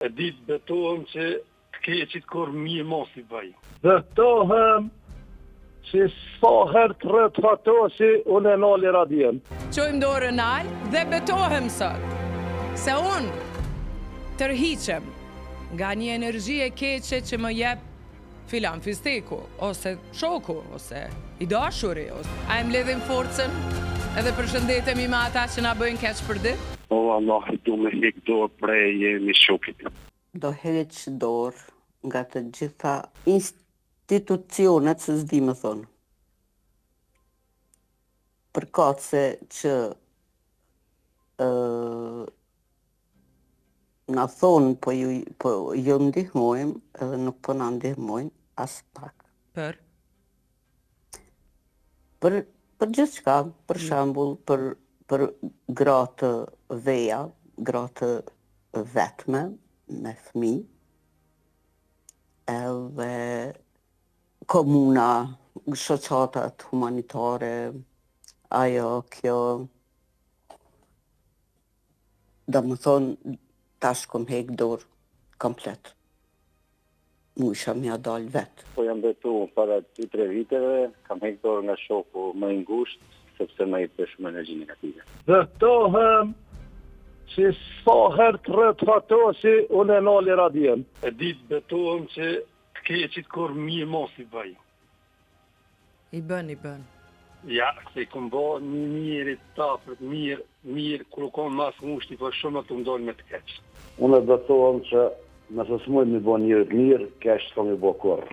E ditë betohem që të keqit kur mirë mos i bëj. Betohem që sa herë të rrët ato që unë e nali radien. Qojmë dorën nalë dhe betohem sot, se unë tërhiqem nga një energji e keqe që më jep filan fisteku, ose shoku, ose i dashuri. A e mbledhim forcën edhe përshëndetemi me ata që na bëjnë keq për ditë? O, Allah, du me hek dorë prej jemi shokit. Do heq dorë nga të gjitha institucionet, se s'di më thonë. Përkatëse që na thonë po ju ndihmojmë edhe nuk po na ndihmojnë as pak. Për gjithë shka, për shembull, për gratë veja, gratë vetme, me fëmijë, edhe komuna, shoqatat humanitare, ajo kjo, do më thonë, tash kom hek dorë komplet. Mu isha mja dalë vetë. Po jam betu para 2-3 viteve, kam hek dorë nga shoku më i ngushtë, sepse më i për shumë energji negative. Betohem që sa herë të rrët ato që unë e nali radien. E ditë betohem që të keqit kur mirë mos i bëj. i bën. Ja, se kom bo një mirë i tapët, mirë, kur kom mas ngushti, po shumë të ndonjë me të keq. Unë e betohem që nëse s'moj mi bo njërë mirë, kesh s'ka mi bo korë.